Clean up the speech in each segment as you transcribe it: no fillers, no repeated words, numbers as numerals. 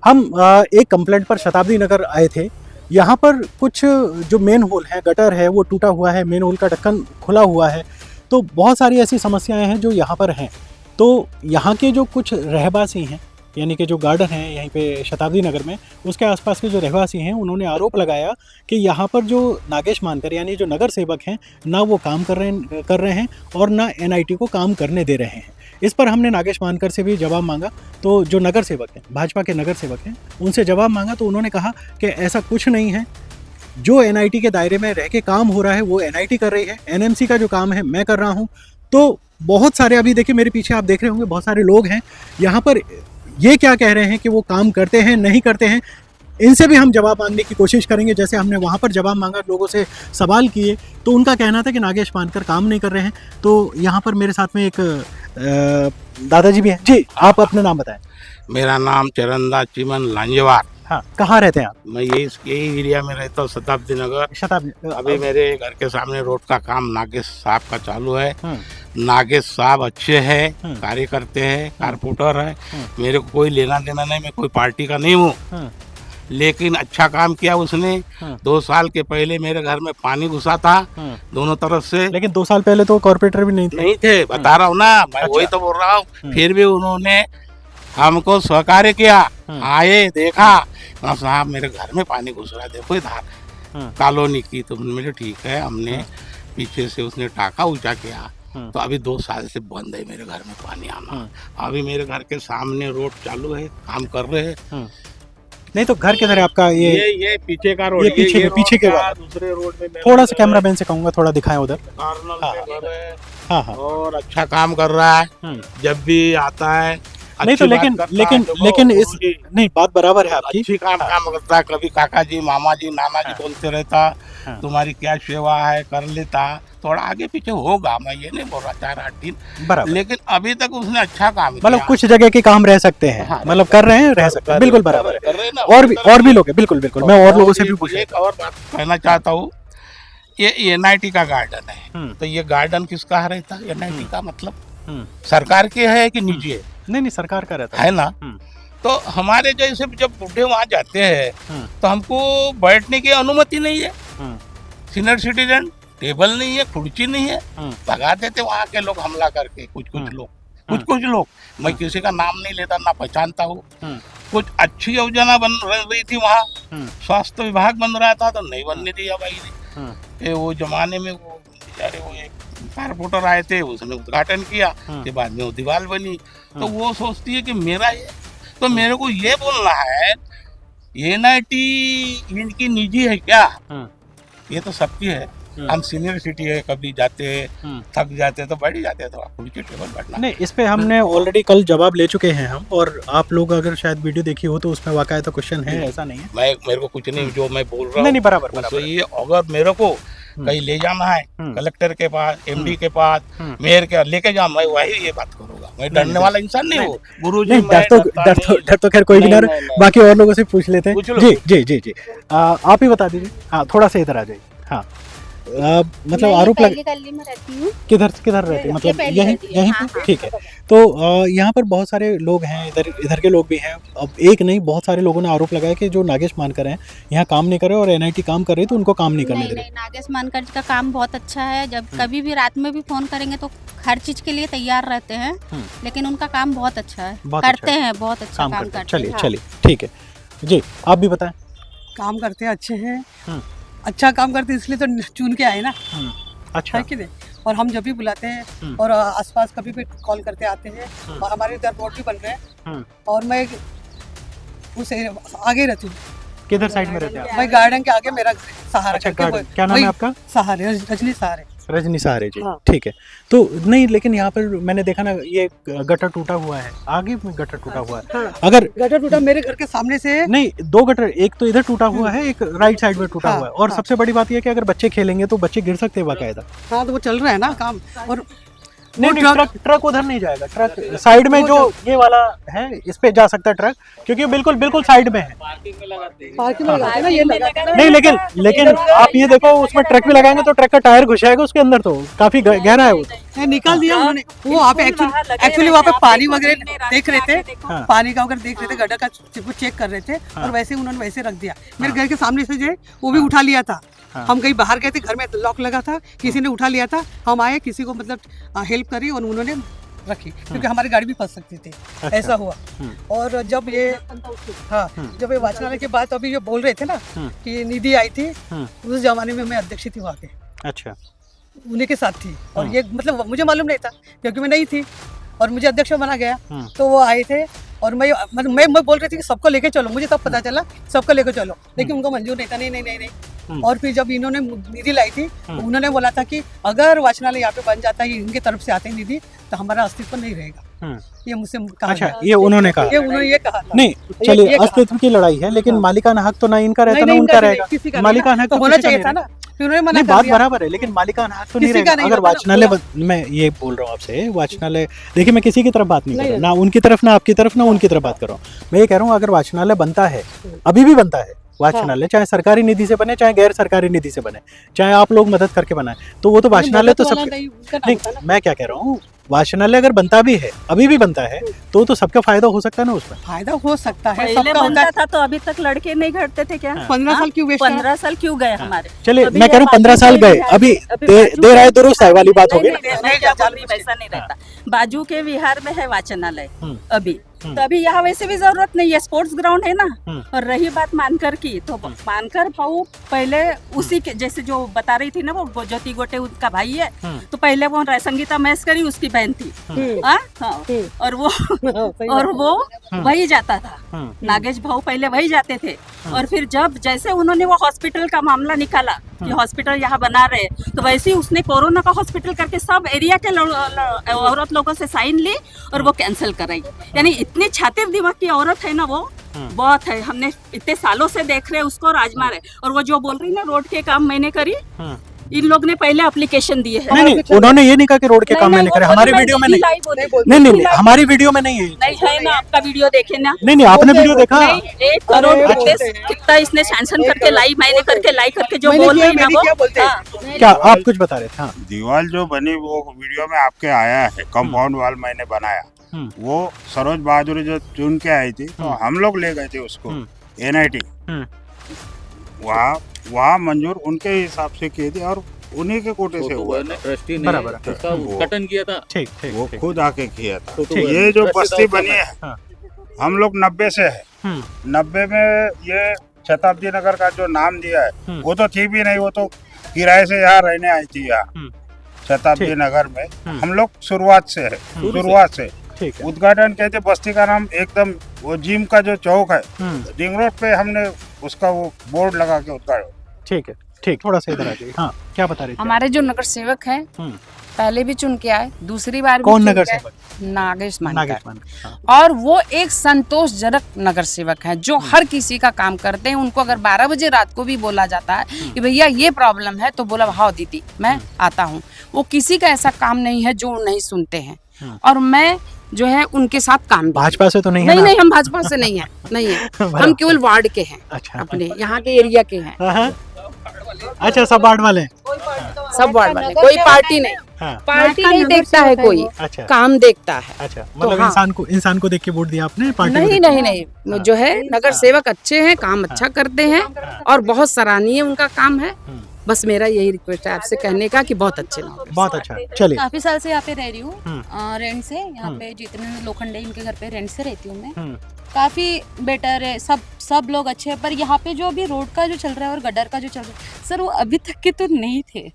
हम एक कंप्लेंट पर शताब्दी नगर आए थे। यहाँ पर कुछ जो मेन होल है, गटर है, वो टूटा हुआ है, मेन होल का ढक्कन खुला हुआ है। तो बहुत सारी ऐसी समस्याएं हैं जो यहाँ पर हैं। तो यहाँ के जो कुछ रहवासी हैं, यानी कि जो गार्डन है यहीं पे शताब्दी नगर में, उसके आसपास के जो रहवासी हैं, उन्होंने आरोप लगाया कि यहाँ पर जो नागेश मानकर यानी जो नगर सेवक हैं, ना वो काम कर रहे हैं और ना एनआईटी को काम करने दे रहे हैं। इस पर हमने नागेश मानकर से भी जवाब मांगा। तो जो नगर सेवक हैं, भाजपा के नगर सेवक हैं, उनसे जवाब मांगा तो उन्होंने कहा कि ऐसा कुछ नहीं है। जो एनआईटी के दायरे में रह के काम हो रहा है वो एनआईटी कर रही है, एनएमसी का जो काम है मैं कर रहा हूँ। तो बहुत सारे, अभी देखिए मेरे पीछे आप देख रहे होंगे, बहुत सारे लोग हैं यहाँ पर। ये क्या कह रहे हैं कि वो काम करते हैं नहीं करते हैं, इनसे भी हम जवाब मांगने की कोशिश करेंगे। जैसे हमने वहाँ पर जवाब मांगा, लोगों से सवाल किए, तो उनका कहना था कि नागेश मानकर काम नहीं कर रहे हैं। तो यहाँ पर मेरे साथ में एक दादाजी भी हैं। जी, आप अपना नाम बताएं। मेरा नाम चरणदास चिमन लांजेवार। हाँ, कहाँ रहते हैं आप? मैं यही एरिया में रहता हूँ, शताब्दी नगर। शताब्दी। अभी मेरे घर के सामने रोड का काम नागेश साहब का चालू है। नागेश साहब अच्छे हैं, कार्य करते हैं, कारपोरेटर है। मेरे को कोई लेना देना नहीं, मैं कोई पार्टी का नहीं हूँ, लेकिन अच्छा काम किया उसने। 2 साल के पहले मेरे घर में पानी घुसा था दोनों तरफ से। लेकिन 2 साल पहले तो कॉर्पोरेटर भी नहीं थे, बता रहा हूँ ना मैं। अच्छा। वही तो बोल रहा हूँ। फिर भी उन्होंने हमको सहकार्य किया, आए, देखा, साहब मेरे घर में पानी घुस रहा है, देखो इधर कॉलोनी की। तो मेरे ठीक है, हमने पीछे से उसने टाका ऊंचा किया। तो अभी 2 साल से बंद है मेरे घर में पानी आना। अभी मेरे घर के सामने रोड चालू है, काम कर रहे हैं। नहीं तो घर किधर है आपका? ये पीछे का रोड, ये पीछे के बाद दूसरे रोड में थोड़ा सा कैमरा मैन से कहूंगा थोड़ा दिखाएं उधर। कार्नल में घर है। हाँ हाँ। और अच्छा काम कर रहा है, जब भी आता है। नहीं तो लेकिन इस नहीं, बात बराबर है आपकी। अच्छी काम करता है। कभी काका जी, मामा जी, नाना जी बोलते रहता, तुम्हारी क्या सेवा है, कर लेता। थोड़ा आगे पीछे होगा, मैं ये नहीं बोल रहा 4-8 दिन, बराबर। लेकिन अभी तक उसने अच्छा काम मतलब कुछ जगह के काम रह सकते हैं, मतलब कर रहे हैं, रह सकते हैं, बिल्कुल बराबर है। और भी लोग हैं, बिल्कुल बिल्कुल, मैं और लोगों से भी पूछ। एक और बात कहना चाहता हूँ, ये एनआईटी का गार्डन है। तो ये गार्डन किसका रहता है? एनआईटी का मतलब सरकार के है कि निजी है? नहीं, सरकार का रहता है ना। तो हमारे जैसे जब बूढ़े वहाँ जाते हैं तो हमको बैठने की अनुमति नहीं है। सीनियर सिटीजन, टेबल नहीं है, कुर्सी नहीं है, भगा देते वहाँ के लोग हमला करके। कुछ लोग, मैं किसी का नाम नहीं लेता, ना पहचानता हूँ। कुछ अच्छी योजना बन रही थी वहाँ, स्वास्थ्य विभाग बन रहा था, तो नहीं बनने दिया भाई ने। वो जमाने में वो बेचारे वो एक कारपोरेटर आए थे, उसने उद्घाटन किया, के बाद में वो दीवार बनी। तो वो सोचती है कि मेरा ये, तो मेरे को ये बोलना है, एनआईटी इनकी निजी है क्या? ये तो सबकी है। हम सीनियर सिटी है, कभी जाते हैं, थक जाते हैं तो बैठ जाते हैं, तो कुर्सी टेबल बैठना नहीं। इस पे हमने ऑलरेडी कल जवाब ले चुके हैं हम, और आप लोग अगर शायद वीडियो देखी हो तो उसमें वाकई तो क्वेश्चन है, ऐसा नहीं है। मेरे को कुछ नहीं, जो मैं बोल रहा हूँ नहीं, बराबर। ये अगर मेरे को कहीं ले जाना है, कलेक्टर के पास, एमडी के पास, मेयर के लेके जाओ, मैं वही ये बात करूंगा। मैं डरने वाला इंसान नहीं हूँ गुरुजी। डर तो खैर कोई भी ना, बाकी और लोगों से पूछ लेते हैं। जी, आप ही बता दीजिए। हाँ, थोड़ा सा इधर आ जाइए। हाँ, मतलब आरोप लग गली में रहती हूँ। किधर रहते हैं? मतलब यहीं पे? ठीक है। तो यहाँ पर बहुत सारे लोग हैं, इधर के लोग भी हैं। अब एक नहीं, बहुत सारे लोगों ने आरोप लगाया कि जो नागेश मानकर हैं यहाँ काम नहीं कर रहे और एनआईटी काम कर रही, तो उनको काम नहीं करने दे रहे। नहीं, नागेश मानकर जी का काम बहुत अच्छा है। जब कभी भी रात में भी फोन करेंगे तो हर चीज के लिए तैयार रहते हैं। लेकिन उनका काम बहुत अच्छा है, करते हैं, बहुत अच्छा काम करते हैं। चलिए ठीक है जी, आप भी बताएं। काम करते हैं, अच्छे हैं, अच्छा काम करते हैं, इसलिए तो चुन के आए ना। अच्छा है कि नहीं? और हम जब भी बुलाते हैं और आसपास कभी भी कॉल करते आते हैं, और हमारे इधर रोड भी बन रहे हैं, और मैं उसे आगे रहती हूँ। किधर साइड में रहते हैं आप? मैं गार्डन के आगे मेरा सहारा। अच्छा, क्या नाम है आपका? सहारे, रजनी सहारे। रजनी सहारे जी। ठीक है। तो नहीं, लेकिन यहाँ पर मैंने देखा ना, ये गटर टूटा हुआ है, आगे में गटर टूटा हुआ है। अगर गटर टूटा मेरे घर के सामने से नहीं, 2 गटर, एक तो इधर टूटा हुआ है, एक राइट साइड में टूटा हुआ है। और सबसे बड़ी बात यह है कि अगर बच्चे खेलेंगे तो बच्चे गिर सकते हैं बाकायदा। हाँ, तो वो चल रहा है ना काम। और नहीं, ट्रक उधर नहीं जाएगा। ट्रक साइड में जो ये वाला है, इस पे जा सकता है ट्रक, क्योंकि बिल्कुल साइड में है। पार्किंग में लगाते हैं ना, ये लगाते हैं। नहीं, लेकिन आप ये देखो, उसमें ट्रक भी लगाएंगे तो ट्रक का टायर घुस जाएगा उसके अंदर, तो काफी गहरा है वो। नहीं, निकाल दिया उन्होंने। वो वहाँ पे एक्चुअली वहाँ पे पानी वगैरह देख रहे थे, पानी का वगैरह देख रहे थे, गड्ढा का चेक कर रहे थे और वैसे उन्होंने वैसे रख दिया। मेरे घर के सामने से जो है वो भी उठा लिया था। हम कहीं बाहर गए थे, घर में लॉक लगा था, किसी ने उठा लिया था, हम आए, किसी को मतलब हेल्प करी और उन्होंने रखी, क्योंकि हमारी गाड़ी भी फंस सकती थी। ऐसा हुआ। और जब ये जब ये वाचनालय के बाद अभी जो बोल रहे थे ना कि निधि आई थी, उस जमाने में मैं अध्यक्ष थी वहाँ के। अच्छा, उन्हीं के साथ थी और ये मतलब मुझे मालूम नहीं था क्योंकि मैं नहीं थी और मुझे अध्यक्ष बना गया। तो वो आए थे और मैं बोल रही थी कि सबको लेके चलो, मुझे तब पता चला सबको लेके चलो, लेकिन उनको मंजूर नहीं था। नहीं। और फिर जब इन्होंने निधि लाई थी, उन्होंने बोला था कि अगर वाचनालय यहाँ पे बन जाता है, इनके तरफ से आते निधि, तो हमारा अस्तित्व नहीं रहेगा। ये मुझसे कहा। अच्छा, ये उन्होंने कहा। ये कहा था। नहीं, चलिए, अस्तित्व की लड़ाई है, लेकिन मालिकाना हक तो ना इनका रहता ना उनका रहेगा। मालिकाना हक तो होना चाहिए था ना, फिर उन्होंने मना कर बात दिया। बराबर है, लेकिन मालिकाना हक तो नहीं रहेगा। अगर वाचनालय, मैं ये बोल रहा हूँ आपसे, वाचनालय, देखिए मैं किसी की तरफ बात नहीं कर रहा, ना उनकी तरफ, ना आपकी तरफ, ना उनकी तरफ बात कर रहा हूँ। मैं ये कह रहा हूँ, अगर वाचनालय बनता है, अभी भी बनता है वाचनालय, चाहे सरकारी निधि से बने, चाहे गैर सरकारी निधि से बने, चाहे आप लोग मदद करके बनाए, तो वो तो वाचनालय तो सब नहीं। मैं क्या कह रहा हूँ, वाचनालय अगर बनता भी है, अभी भी बनता है, तो सबका फायदा हो सकता है ना उसमें। फायदा हो सकता है, पहले बनता था तो अभी तक लड़के नहीं घटते थे क्या? 15 साल क्यों वेस्ट? 15 साल क्यों गए हमारे? चलिए, मैं कह रहा हूँ 15 साल गए, अभी देर आए दुरुस्त आए वाली बात होगी। वैसा नहीं रहता। बाजू के विहार में है वाचनालय अभी, तो अभी यहाँ वैसे भी जरूरत नहीं है, स्पोर्ट्स ग्राउंड है ना। और रही बात मानकर की, तो मानकर भाऊ पहले उसी के जैसे जो बता रही थी ना, वो ज्योति गोटे उनका भाई है, तो पहले वो संगीता महेश्वरी उसकी बहन थी। और वो वही जाता था, नागेश भाऊ पहले वही जाते थे। और फिर जब जैसे उन्होंने वो हॉस्पिटल का मामला निकाला कि हॉस्पिटल यहाँ बना रहे, तो वैसे ही उसने कोरोना का हॉस्पिटल करके सब एरिया के औरत लोगों से साइन ली और वो कैंसिल कराई। यानी इतनी छातिर दिमाग की औरत है ना वो, बहुत है। हमने इतने सालों से देख रहे उसको और आजमा रहे। और वो जो बोल रही ना रोड के काम मैंने करी, इन लोग ने पहले एप्लीकेशन दिए है। नहीं, उन्होंने ये नहीं कहा कि रोड के काम मैंने करे, हमारी वीडियो में नहीं, हमारी वीडियो में नहीं है। नहीं है ना, आपका वीडियो देखे ना। नहीं, आपने वीडियो देखा? 1 करोड़ कितना इसने सैंक्शन करके लाई, मैंने करके लाई करके जो बोल रही ना वो। क्या आप कुछ बता रहे थे? दीवार जो बनी वो वीडियो में आपके आया है, कंपाउंड वाल मैंने बनाया, वो सरोज बहादुर जो चुन के आई थी, तो हम लोग ले गए थे उसको NIT, वहाँ मंजूर उनके हिसाब से किए थे और उन्हीं के कोटे से हुआ। ट्रस्टी ने उसका उद्घाटन किया था। ठीक, वो खुद आके किया था। तो ये जो बस्ती बनी है, हम लोग 90 से है। 90 में ये शताब्दी नगर का जो नाम दिया है, वो तो थी भी नहीं, वो तो किराए से यहाँ रहने आई थी। यहाँ शताब्दी नगर में हम लोग शुरुआत से है, शुरुआत से। उद्घाटन कहते बस्ती का नाम एकदम वो जिम का जो चौक है रिंग रोड पे, हमने उसका वो बोर्ड लगा के उद्घाटन। ठीक है, ठीक, थोड़ा सा इधर आ जाइए। हाँ, क्या बता रहे थे? हमारे जो नगर सेवक हैं, पहले भी चुन के आए, दूसरी बार भी कौन नगर सेवक? नागेश मानकर। और वो एक संतोषजनक नगर सेवक है, जो हर किसी का काम करते हैं। उनको अगर 12 बजे रात को भी बोला जाता है कि भैया ये प्रॉब्लम है, तो बोला हाँ दीदी मैं आता हूँ। वो किसी का ऐसा काम नहीं है जो नहीं सुनते हैं। और मैं जो है उनके साथ काम। भाजपा से तो नहीं है? नहीं, हम भाजपा से नहीं है, नहीं है। हम केवल वार्ड के हैं। अच्छा, अपने यहाँ के एरिया के हैं। अच्छा, सब वार्ड वाले? सब वार्ड वाले, कोई पार्टी नहीं। पार्टी नहीं देखता है कोई। अच्छा, काम देखता है। अच्छा, मतलब इंसान को देख के वोट दिया आपने? पार्टी नहीं, जो है नगर सेवक अच्छे हैं, काम अच्छा करते हैं और बहुत सराहनीय उनका काम है। बस मेरा यही रिक्वेस्ट है आपसे कहने का कि बहुत अच्छे लोग। बहुत अच्छा, चलिए। काफी साल से यहाँ पे रह रही हूँ, रेंट से। यहाँ पे जितने लोखंडे इनके घर पे रेंट से रहती हूँ मैं। काफी बेटर है, सब लोग अच्छे हैं। पर यहाँ पे जो अभी रोड का जो चल रहा है और गटर का जो चल रहा है, सर वो अभी तक के तो नहीं थे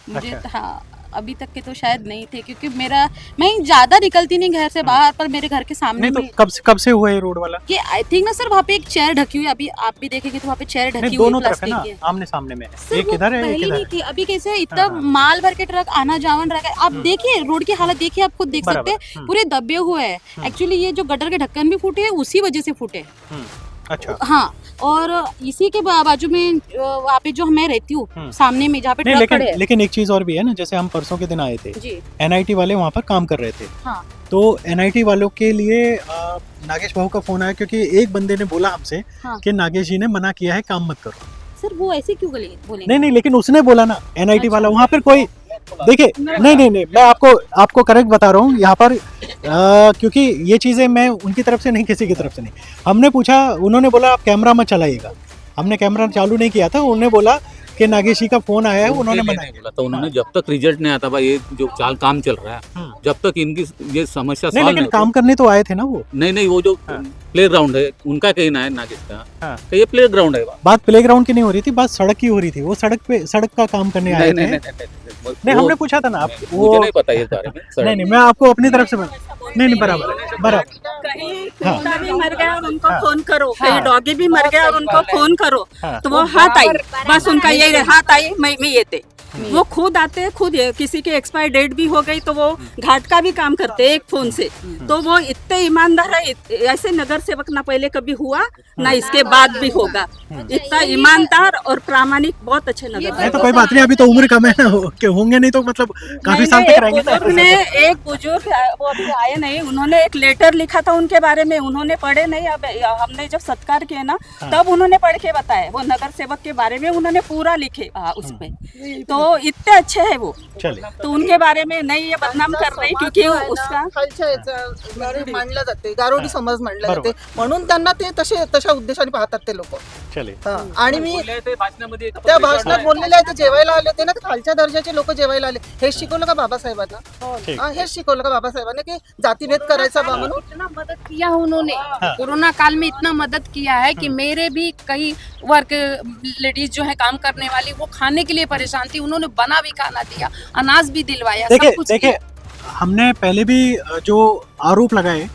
मुझे। हाँ, अभी तक के तो शायद नहीं थे, क्योंकि मैं ज्यादा निकलती नहीं घर से बाहर, पर मेरे घर के सामने नहीं। तो कब से हुआ है रोड वाला? कि आई थिंक ना सर, वहाँ पे एक चेयर ढकी हुई है। अभी आप भी देखेंगे तो वहाँ पे चेयर ढकी हुई है प्लास्टिक की, आमने सामने में। एक इधर है, एक इधर है। अभी कैसे इतना माल भर के ट्रक आना जावन रहा है। आप देखिए रोड की हालत, देखिए, आप खुद देख सकते हैं, पूरे दबे हुए हैं। एक्चुअली ये जो गटर के ढक्कन भी फूटे हैं, उसी वजह से फूटे। अच्छा, हाँ। और इसी के बाजू में वहाँ पे जो मैं रहती हूँ, सामने में जहाँ पे ट्रक खड़े हैं। लेकिन एक चीज और भी है ना, जैसे हम परसों के दिन आए थे, NIT वाले वहाँ पर काम कर रहे थे। हाँ। तो NIT वालों के लिए नागेश भाऊ का फोन आया, क्योंकि एक बंदे ने बोला हमसे कि नागेश जी ने मना किया है, काम मत करो। सर वो ऐसे क्यों बोले? नहीं, लेकिन उसने बोला ना, NIT वाला। वहाँ पर कोई देखिए नहीं, मैं आपको करेक्ट बता रहा हूँ यहाँ पर क्योंकि ये चीज़ें मैं उनकी तरफ से नहीं, किसी की तरफ से नहीं। हमने पूछा, उन्होंने बोला आप कैमरा मत चलाइएगा। हमने कैमरा चालू नहीं किया था, उन्होंने बोला कि नागेश जी का फोन आया है, उन्होंने मना बोला था उन्होंने, जब तक रिजल्ट नहीं आता भाई, ये जो काम चल रहा है, जब तक इनकी ये समस्या नहीं, सॉल्व लेकिन काम करने तो आए थे ना वो। नहीं, वो जो प्ले ग्राउंड है उनका कहना है नागेश का कि ये प्ले ग्राउंड है। बात प्ले ग्राउंड की नहीं हो रही थी, बात सड़क की हो रही थी। वो सड़क का काम करने आए थे। नहीं, हमने पूछा था ना आप, मुझे नहीं पता इस बारे में। नहीं, मैं आपको अपनी तरफ से नहीं, बराबर। कहीं कुत्ता भी मर गया और उनको फोन करो, कहीं डॉगी भी मर गया और उनको फोन करो, तो वो हाथ आई, बस उनका यही हाथ आई, मैं ये थे। वो खुद आते हैं, खुद किसी की एक्सपायर डेट भी हो गई तो वो घाट का भी काम करते हैं एक फोन से। तो वो इतने ईमानदार है, ऐसे नगर सेवक ना पहले कभी हुआ ना इसके बाद भी होगा। इतना ईमानदार और प्रामाणिक, बहुत अच्छे नगर नहीं तो कोई बात नहीं, अभी तो उम्र कम है ना, होंगे नहीं तो मतलब काफी साल तक रहेंगे। बुजुर्ग ने, एक बुजुर्ग वो अभी आए नहीं, उन्होंने एक लेटर लिखा था उनके बारे में, उन्होंने पढ़े नहीं। अब हमने जब सत्कार किया ना तब उन्होंने पढ़ के बताया, वो नगर सेवक के बारे में उन्होंने पूरा लिखे उसमें। तो इतने अच्छे है वो, तो उनके बारे में नहीं ये बदनाम कर रही, क्योंकि उसका मानलं जाते, गारोडी समाज मानला जाते, म्हणून त्यांना ते तशा उद्देशाने पाहतात ते लोक। आणि मी त्या भाषणात बोललेले आहे, ते जेवायला आले होते ना, खालच्या दर्जाचे लोक जेवायला आले। हे शिकवलं का बाबासाहेबांना? हेच शिकवलं का बाबासाहेबांना की जातीभेद करायचा बा म्हणून? इतना मदद किया उन्होंने, कोरोना काल में इतना मदद किया है कि मेरे भी कई वर्क लेडीज जो है काम करने वाली, वो खाने के लिए परेशान थी, उन्होंने बना भी खाना दिया, अनाज भी दिलवाया, सब कुछ देखिए हमने पहले भी जो आरोप लगाए,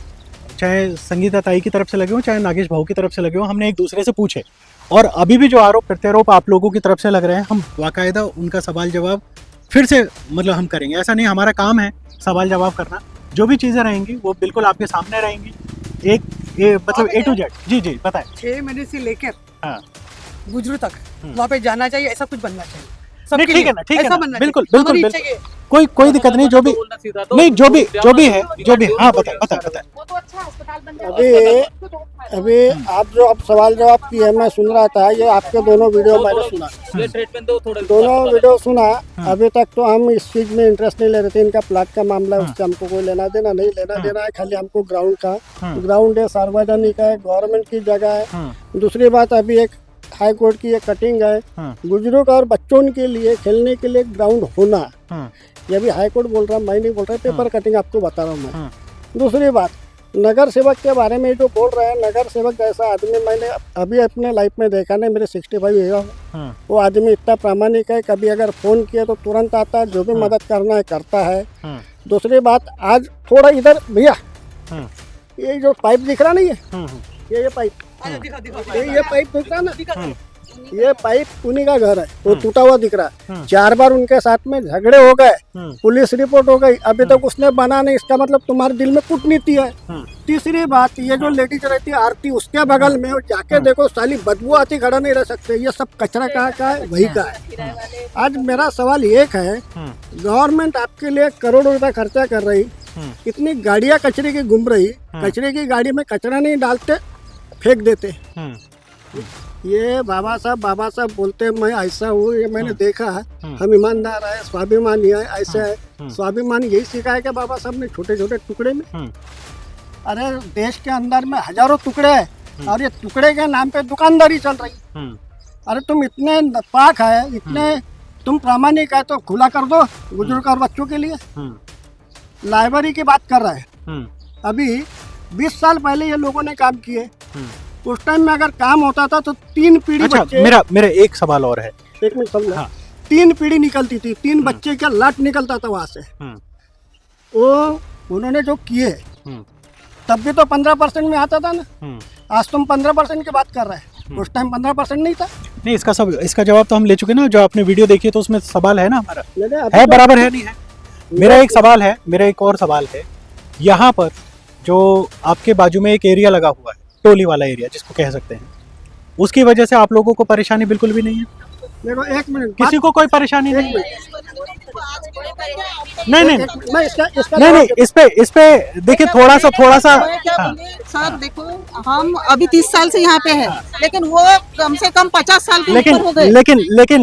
चाहे संगीता ताई की तरफ से लगे हो, चाहे नागेश भाऊ की तरफ से लगे हो, हमने एक दूसरे से पूछे। और अभी भी जो आरोप प्रत्यारोप आप लोगों की तरफ से लग रहे हैं, हम बाकायदा उनका सवाल जवाब फिर से मतलब हम करेंगे। ऐसा नहीं, हमारा काम है सवाल जवाब करना। जो भी चीज़ें रहेंगी वो बिल्कुल आपके सामने रहेंगी, मतलब A to Z। जी बताएं। 6 महीने से लेकर हाँ, गुजरू तक वहाँ पे जाना चाहिए, ऐसा कुछ बनना चाहिए। नहीं, ठीक है ना, ठीक है ऐसा ना, बनना बिल्कुल चाहिए। बिल्कुल हमारी बिल्कुल, इच्छा ये- कोई दिक्कत नहीं। जो भी नहीं, जो भी हाँ, बताएं। वो तो अच्छा अस्पताल बन जाए। अभी आप जो अब सवाल जवाब किए, मैं सुन रहा था, ये आपके दोनों वीडियो मैंने सुना, दोनों वीडियो सुना। अभी तक तो हम इस चीज में इंटरेस्ट नहीं ले रहे थे, इनका प्लाट का मामला है, उससे हमको कोई लेना देना नहीं, लेना देना है खाली हमको ग्राउंड है, सार्वजनिक है, गवर्नमेंट की जगह है। दूसरी बात, अभी एक हाई कोर्ट की एक कटिंग है, बुजुर्ग और बच्चों के लिए खेलने के लिए ग्राउंड होना, ये भी हाई कोर्ट बोल रहा, मैं नहीं बोल रहा, पेपर कटिंग आपको बता रहा हूँ मैं। दूसरी बात, नगर सेवक के बारे में जो बोल रहे हैं, नगर सेवक जैसा आदमी मैंने अभी अपने लाइफ में देखा नहीं, मेरे 65 हुआ हूँ। वो आदमी इतना प्रामाणिक है, कभी अगर फोन किया तो तुरंत आता है, जो भी मदद करना है करता है। दूसरी बात, आज थोड़ा इधर भैया, ये जो पाइप दिख रहा नहीं है, ये पाइप, ये पाइप दिख रहा ना, ये पाइप उन्हीं का घर है, वो टूटा हुआ दिख रहा है। 4 बार उनके साथ में झगड़े हो गए, पुलिस रिपोर्ट हो गई, अभी तक उसने बना नहीं, इसका मतलब तुम्हारे दिल में कूटनीति है। तीसरी बात, ये जो लेडीज रहती है आरती, उसके बगल में जाके देखो, साली बदबू आती, खड़ा नहीं रह सकते। ये सब कचरा कहाँ का है, वही का है। आज मेरा सवाल एक है, गवर्नमेंट आपके लिए करोड़ों रुपए खर्चा कर रही, इतनी गाड़ियाँ कचरे की घूम रही, कचरे की गाड़ी में कचरा नहीं डालते, फेंक देते। ये बाबा साहब बोलते हैं मैं ऐसा हूँ, ये मैंने देखा है। हम ईमानदार है, स्वाभिमानी है, ऐसे है। स्वाभिमान यही सीखा है कि बाबा साहब ने छोटे छोटे टुकड़े में। अरे देश के अंदर में हजारों टुकड़े हैं और ये टुकड़े के नाम पे दुकानदारी चल रही। अरे तुम इतने पाक है, इतने तुम प्रामाणिक है, तो खुला कर दो बुजुर्ग और बच्चों के लिए। लाइब्रेरी की बात कर रहे हैं, अभी 20 साल पहले ये लोगों ने काम किए, उस टाइम में अगर काम होता था तो 3 पीढ़ी बच्चे। मेरा एक सवाल और है, 1 मिनट समझो। 3 पीढ़ी निकलती थी, 3 बच्चे का लाट निकलता था वहां से। वो उन्होंने जो किए, तब भी तो 15% में आता था ना। आज तुम 15% की बात कर रहे हैं, उस टाइम 15% नहीं था। नहीं, इसका जवाब तो हम ले चुके ना, जो आपने वीडियो देखी है तो उसमें सवाल है ना हमारा, है बराबर है नहीं है। मेरा एक सवाल है, मेरा एक और सवाल है, यहाँ पर जो आपके बाजू में एक एरिया लगा हुआ है, टोली वाला एरिया जिसको कह सकते हैं, उसकी वजह से आप लोगों को परेशानी बिल्कुल भी नहीं है? देखो 1 मिनट, किसी को कोई परेशानी नहीं है? नहीं नहीं मैं इसका नहीं नहीं, इस पे देखिए थोड़ा सा मैं क्या हाँ। बोले सर, देखो हम अभी 30 साल से यहाँ पे हैं, लेकिन वो कम से कम 50 साल के लेकिन ऊपर हो गए।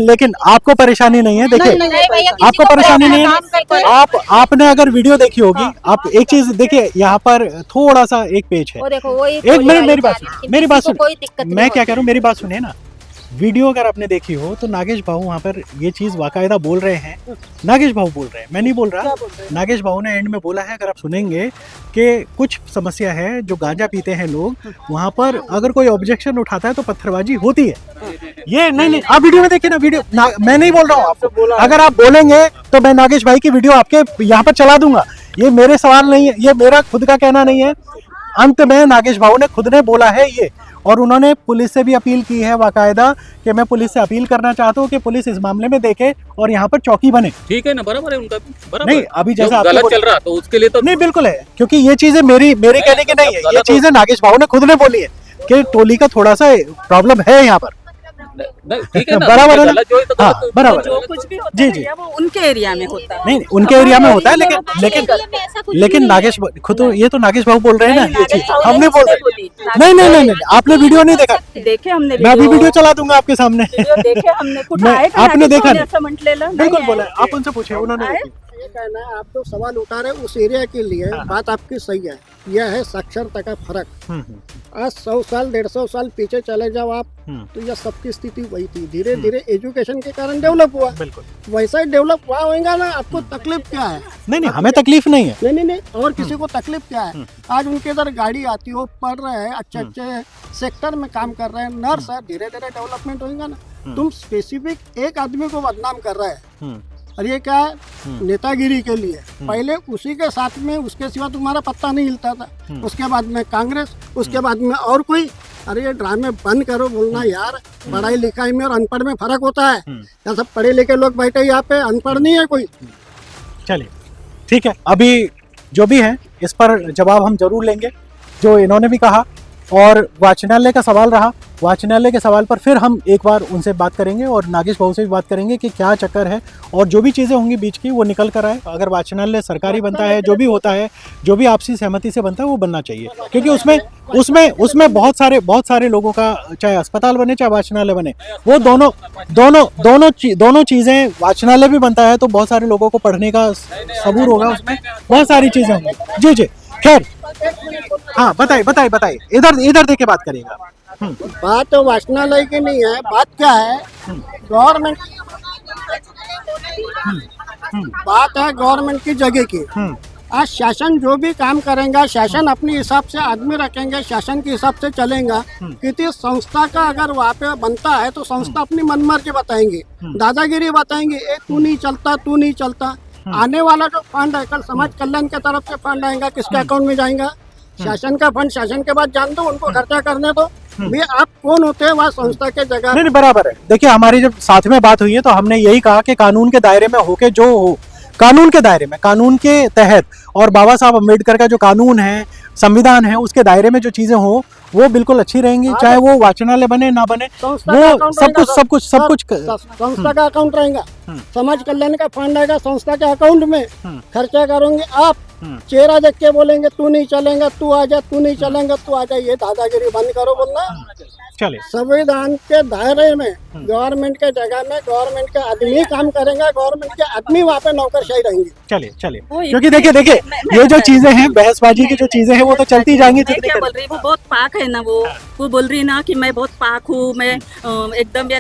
लेकिन आपको परेशानी नहीं है। देखिए नहीं, भैया, आपको परेशानी नहीं है। आपने अगर वीडियो देखी होगी, आप एक चीज देखिए, यहाँ पर थोड़ा सा एक पेज है। देखो वो एक मिनट मेरी बात सुन, मैं क्या कह रहा हूँ, मेरी बात सुनिए ना। वीडियो अगर आपने देखी हो तो नागेश भाऊ वहाँ पर ये चीज बाकायदा बोल रहे हैं। नागेश भाऊ बोल रहे हैं, मैं नहीं बोल रहा। नागेश भाऊ ने एंड में बोला है, अगर आप सुनेंगे कि कुछ समस्या है, जो गांजा पीते हैं लोग, वहाँ पर अगर कोई ऑब्जेक्शन उठाता है तो पत्थरबाजी होती है। ये नहीं, आप वीडियो में देखिए ना, वीडियो मैं नहीं बोल रहा हूँ आपको। अगर आप बोलेंगे तो मैं नागेश भाई की वीडियो आपके यहाँ पर चला दूंगा। ये मेरे सवाल नहीं है, ये मेरा खुद का कहना नहीं है। अंत में नागेश भाऊ ने खुद ने बोला है ये, और उन्होंने पुलिस से भी अपील की है बाकायदा कि मैं पुलिस से अपील करना चाहता हूँ कि पुलिस इस मामले में देखे और यहाँ पर चौकी बने। ठीक है ना, बराबर है उनका, बराबर। नहीं अभी जैसा जो गलत चल रहा तो उसके लिए तो नहीं, बिल्कुल है, क्योंकि ये चीजें मेरी कहने की नहीं है, ये चीजें नागेश भाऊ ने खुद ने बोली है कि टोली का थोड़ा सा प्रॉब्लम है यहाँ पर। ठीक है ना, बराबर है ना? गलत जो है तो हाँ, गलत। बराबर जो कुछ भी होता जी, है जी। भैया, वो उनके एरिया में होता है। नहीं उनके एरिया में होता है, लेकिन नागेश खुद ये तो नागेश भाऊ बोल रहे हैं ना ये चीज, हम नहीं बोल रहे। नहीं, आपने वीडियो नहीं देखा। देखे हमने, मैं अभी वीडियो चला दूंगा आपके सामने। देखे हमने, कुछ मैं- आहे का आपने नागेश देखा भाऊ असं म्हटलेलं बिल्कुल नाही बोला, आहे। आप उनसे पूछिए, उन्होंने आए? देखी। ये कहना है, आप जो सवाल उठा रहे हैं उस एरिया के लिए, बात आपकी सही है। यह है साक्षरता का फर्क। आज 100 साल 150 साल पीछे चले जाओ आप, तो यह सबकी स्थिति वही थी। धीरे धीरे एजुकेशन के कारण डेवलप हुआ, बिल्कुल। वैसा ही डेवलप हुआ होगा ना। आपको तकलीफ क्या है? नहीं हमें तकलीफ नहीं है। नहीं, और किसी को तकलीफ क्या है? आज उनके इधर गाड़ी आती हो, पढ़ रहे हैं, अच्छे सेक्टर में काम कर रहे हैं, नर्स है, धीरे धीरे डेवलपमेंट होगा ना। तुम स्पेसिफिक एक आदमी को बदनाम कर रहे हैं, और ये क्या है? नेतागिरी के लिए। पहले उसी के साथ में, उसके सिवा तुम्हारा पत्ता नहीं हिलता था। उसके बाद में कांग्रेस, उसके बाद में और कोई। अरे ये ड्रामे बंद करो बोलना यार। पढ़ाई लिखाई में और अनपढ़ में फर्क होता है। यहाँ सब पढ़े लिखे लोग बैठे, यहाँ पे अनपढ़ नहीं है कोई। चलिए ठीक है, अभी जो भी है इस पर जवाब हम जरूर लेंगे, जो इन्होंने भी कहा। और वाचनालय का सवाल रहा, वाचनालय के सवाल पर फिर हम एक बार उनसे बात करेंगे और नागेश भाऊ से भी बात करेंगे कि क्या चक्कर है, और जो भी चीज़ें होंगी बीच की वो निकल कर आए। अगर वाचनालय सरकारी बनता है, जो भी होता है, जो भी आपसी सहमति से बनता है, वो बनना चाहिए, क्योंकि उसमें बहुत सारे लोगों का, चाहे अस्पताल बने चाहे वाचनालय बने, वो दोनों चीज़ें, वाचनालय भी बनता है तो बहुत सारे लोगों को पढ़ने का सबूर होगा, उसमें बहुत सारी चीज़ें होंगी। जी खैर, हाँ बताइए, इधर देख के बात करिएगा। बात तो वाचनालय की नहीं है, बात क्या है? गवर्नमेंट, बात है गवर्नमेंट की जगह की। आज शासन जो भी काम करेगा, शासन अपने हिसाब से आदमी रखेंगे, शासन के हिसाब से चलेगा। किसी संस्था का अगर वहाँ पे बनता है तो संस्था अपनी मनमर्जी बताएंगे, दादागिरी बताएंगे, ए तू नहीं चलता। आने वाला जो फंड है, कल समाज कल्याण के तरफ से फंड आएगा, किसके अकाउंट में जाएगा? शासन का फंड शासन के बाद जान दो, उनको खर्चा करने दो। भैया आप कौन होते हैं वहाँ संस्था के जगह? नहीं बराबर है। देखिए हमारी जब साथ में बात हुई है तो हमने यही कहा कि कानून के दायरे में होके जो हो, कानून के दायरे में, कानून के तहत, और बाबा साहब अम्बेडकर का जो कानून है, संविधान है, उसके दायरे में जो चीजें हो वो बिल्कुल अच्छी रहेंगी, चाहे वो वाचनालय बने ना बने, वो सब कुछ संस्था का अकाउंट रहेगा, समाज कल्याण का फंड आएगा संस्था के अकाउंट में, खर्चा करोगे आप। चेहरा देख के बोलेंगे तू नहीं चलेगा, तू आ जा, तू नहीं चलेगा, तू आ जा। ये दादागिरी बंद करो बोलना। चले संविधान के दायरे में, गवर्नमेंट के जगह में गवर्नमेंट के आदमी काम करेंगे, गवर्नमेंट के आदमी वहाँ पे नौकरशाही रहेंगे। चले क्योंकि देखिए ये जो चीजें हैं, बहसबाजी की जो चीजें हैं, वो तो चलती जाएंगी। क्या बोल रही, वो बहुत पाक है ना, वो बोल रही ना कि मैं बहुत पाक हूँ, मैं एकदम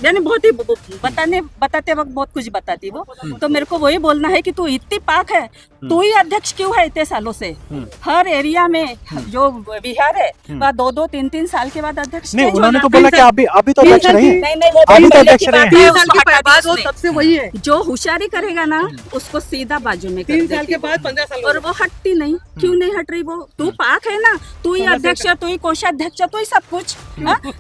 यानी बहुत ही बताते वक्त बहुत कुछ बताती वो। तो मेरे को वही बोलना है कि तू इतनी पाक है, तू ही अध्यक्ष क्यों है इतने सालों से? हर एरिया में जो बिहार है वह 2-2, 3-3 साल के बाद अध्यक्ष नहीं, उन्होंने तो बोला कि अभी तो अध्यक्ष रहे हैं। वो अभी तो अध्यक्ष रहे हैं। 3 साल के बाद वो सबसे वही है। जो होशियारी करेगा ना उसको सीधा बाजू में 3 साल के बाद 15 साल, और वो हटती नहीं। क्यों नहीं हट रही वो? तू पाक है ना, तू ही अध्यक्ष, तू ही कोषाध्यक्ष, तू ही सब कुछ।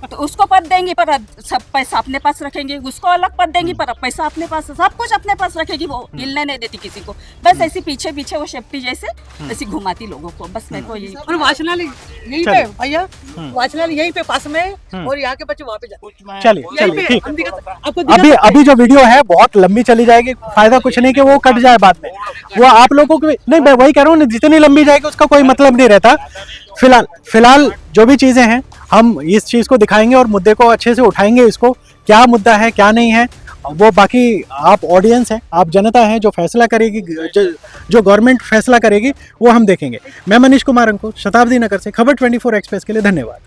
तो उसको पद देंगे पर सब पैसा अपने पास रखेंगे, उसको अलग पद देंगी पर पैसा अपने पास, सब कुछ अपने पास रखेगी, वो हिलने नहीं देती किसी को, बस ऐसी पीछे पीछे वो शेप्टी जैसे ऐसी घुमाती लोगों को, बस मेरे को यही। और वाचनालय यहीं पे भैया, वाचनालय यहीं पे पास में, और यहाँ के बच्चे वहाँ पे जाते। चलिए ठीक। आपको अभी जो वीडियो है बहुत लंबी चली जाएगी, फायदा कुछ नहीं कि वो कट जाए बाद में, वो आप लोगों को नहीं, मैं वही कह रहा हूँ, जितनी लंबी जाएगी उसका कोई मतलब नहीं रहता। फिलहाल जो भी चीजें हैं हम इस चीज को दिखाएंगे और मुद्दे को अच्छे से उठाएंगे, इसको क्या मुद्दा है क्या नहीं है वो बाकी आप ऑडियंस है, आप जनता है जो फैसला करेगी, जो गवर्नमेंट फैसला करेगी वो हम देखेंगे। मैं मनीष कुमार अंकुर, शताब्दी नगर से खबर 24 एक्सप्रेस के लिए धन्यवाद।